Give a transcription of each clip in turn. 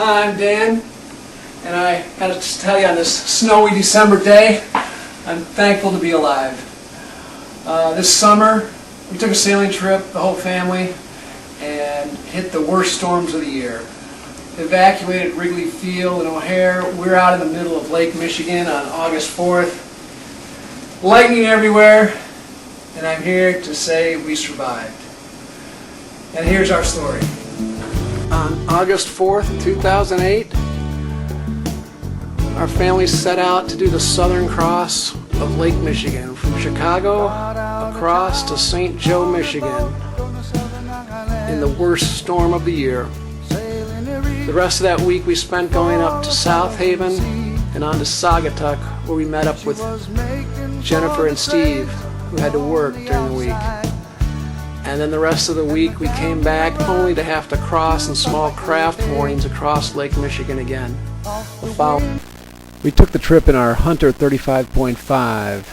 Hi, I'm Dan, and I got to tell you on this snowy December day, I'm thankful to be alive. This summer, we took a sailing trip, the whole family, and hit the worst storms of the year. Evacuated Wrigley Field in O'Hare. We're out in the middle of Lake Michigan on August 4th. Lightning everywhere, and I'm here to say we survived. And here's our story. On August 4th, 2008, our family set out to do the southern cross of Lake Michigan from Chicago across to St. Joe, Michigan in the worst storm of the year. The rest of that week we spent going up to South Haven and on to Saugatuck, where we met up with Jennifer and Steve, who had to work during the week. And then the rest of the week we came back only to have to cross in small craft moorings across Lake Michigan again. We took the trip in our Hunter 35.5.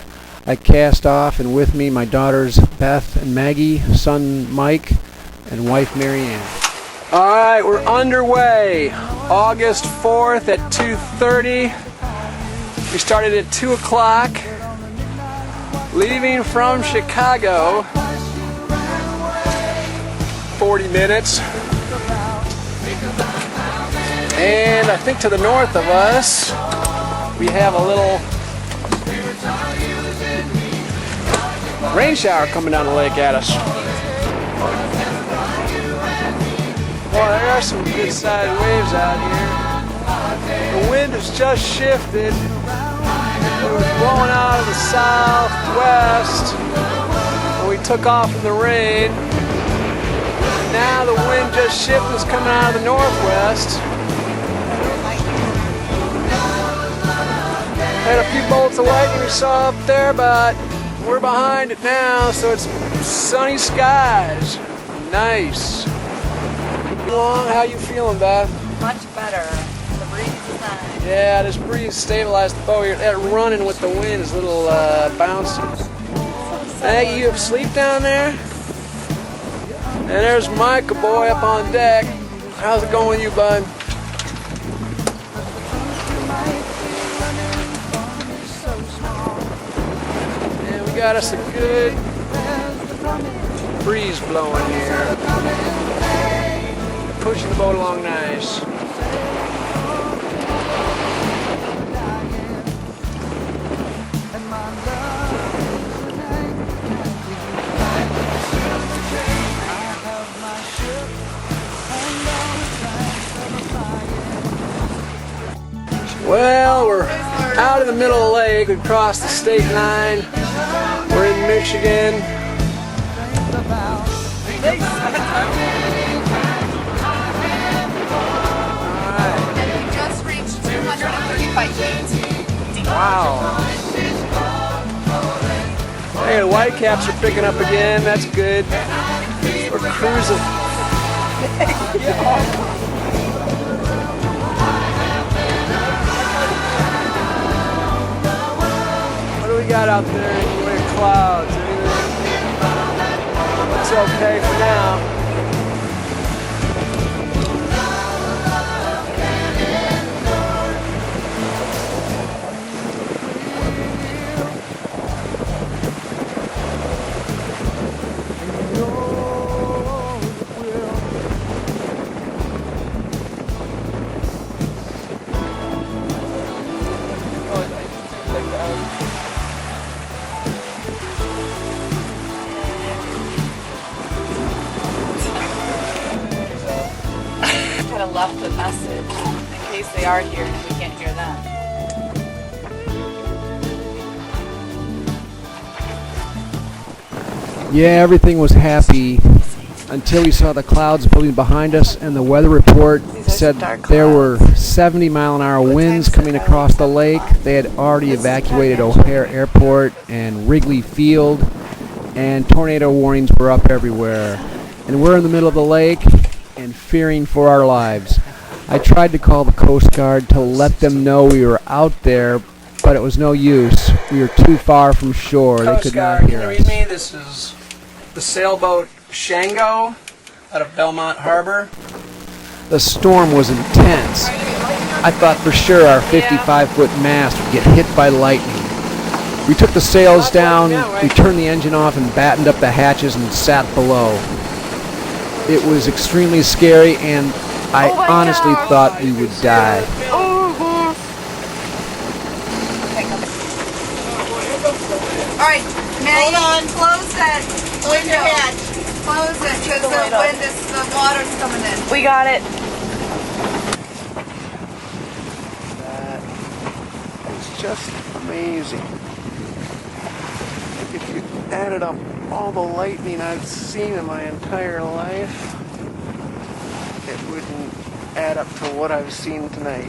I cast off, and with me my daughters Beth and Maggie, son Mike, and wife Marianne. Alright, we're underway. August 4th at 2:30. We started at 2 o'clock, leaving from Chicago. 40 minutes. And I think to the north of us, we have a little rain shower coming down the lake at us. Well, there are some good sized waves out here. The wind has just shifted. It was blowing out of the southwest when we took off in the rain. Now the wind just shifted, is coming out of the northwest. Had a few bolts of lightning we saw up there, but we're behind it now, so it's sunny skies. Nice. How you feeling, Beth? Much better. The breeze is nice. Yeah, this breeze stabilized the boat. That running with the wind is a little bouncy. Maggie, you have sleep down there? And there's Mike, a boy up on deck. How's it going with you, bud? And we got us a good breeze blowing here. Pushing the boat along nice. Well, we're out in the middle of the lake. We've crossed the state line. We're in Michigan. And we just reached 235 feet. Wow. Hey, the whitecaps are picking up again. That's good. We're cruising. We got out there in the way of clouds. It's okay for now. Left a message in case they are here and we can't hear them. Yeah, everything was happy until we saw the clouds building behind us, and the weather report said there were 70-mile-an-hour winds coming across the lake. They had already evacuated O'Hare Airport and Wrigley Field, and tornado warnings were up everywhere. And we're in the middle of the lake and fearing for our lives. I tried to call the Coast Guard to let them know we were out there, but it was no use. We were too far from shore. They could not hear us. Can you read me? This is the sailboat Shango out of Belmont Harbor. The storm was intense. I thought for sure our 55-foot mast would get hit by lightning. We took the sails down, we turned the engine off and battened up the hatches and sat below. It was extremely scary and I honestly thought we would die. Alright, Maddie, hold on. Close that window. Close it because the water's coming in. We got it. That is just amazing. If you added up all the lightning I've seen in my entire life, it wouldn't add up to what I've seen tonight.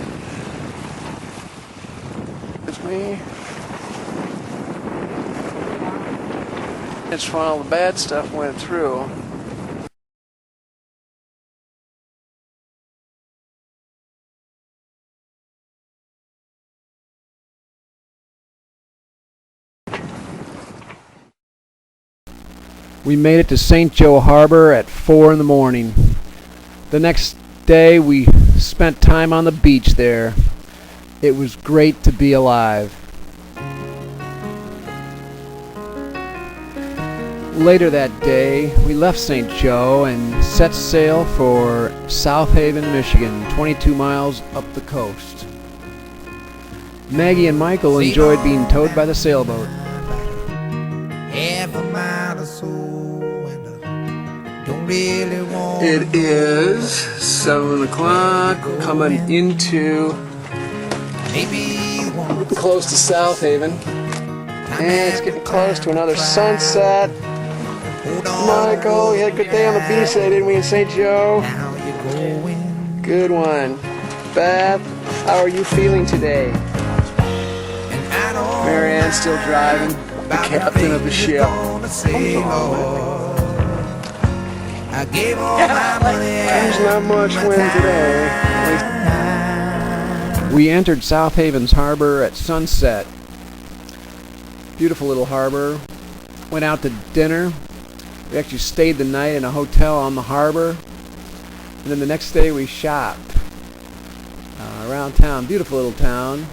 It's me. It's when all the bad stuff went through. We made it to St. Joe Harbor at 4 in the morning. The next day we spent time on the beach there. It was great to be alive. Later that day, we left St. Joe and set sail for South Haven, Michigan, 22 miles up the coast. Maggie and Michael enjoyed being towed by the sailboat. It is 7 o'clock, coming into close to South Haven, and it's getting close to another sunset. Michael, you had a good day on the beach today, didn't we, in St. Joe? Good one. Beth, how are you feeling today? Marianne's still driving, the captain of the ship. There's not much wind today. We entered South Haven's harbor at sunset. Beautiful little harbor. Went out to dinner. We actually stayed the night in a hotel on the harbor. And then the next day we shopped around town. Beautiful little town.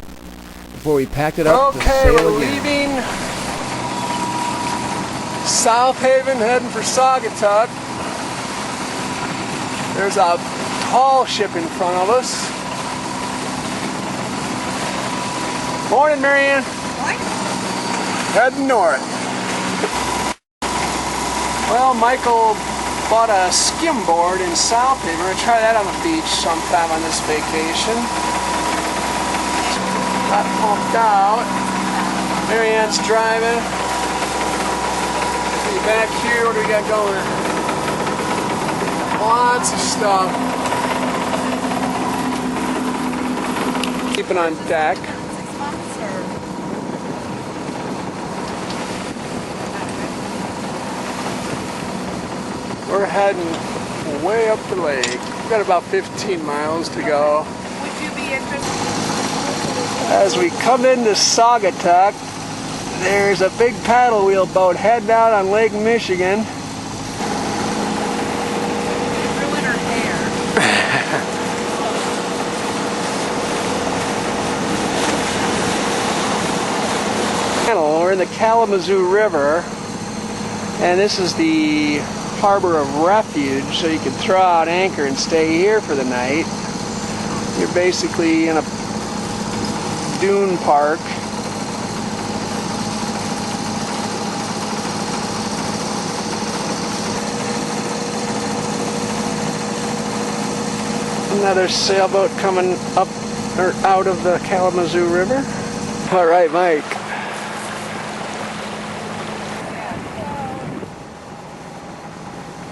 Before we packed it up to sail again. Okay, we're leaving South Haven, heading for Saugatuck. There's a tall ship in front of us. Morning, Marianne. Morning. Heading north. Well, Michael bought a skimboard in South Haven. We're going to try that on the beach sometime on this vacation. Got pumped out. Marianne's driving. See, back here, what do we got going? Lots of stuff. Keeping on deck. We're heading way up the lake. We've got about 15 miles to go. Would you be interested? As we come into Saugatuck, there's a big paddle wheel boat heading out on Lake Michigan. Ruin her hair. We're in the Kalamazoo River, and this is the harbor of refuge, so you can throw out anchor and stay here for the night. You're basically in a dune park. Another sailboat coming up or out of the Kalamazoo River. All right, Mike.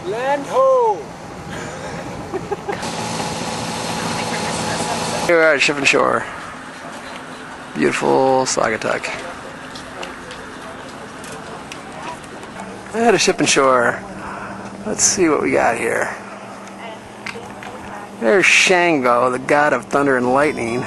Land ho! Here we are at Ship and Shore. Beautiful Saugatuck. At a Ship and Shore. Let's see what we got here. There's Shango, the god of thunder and lightning.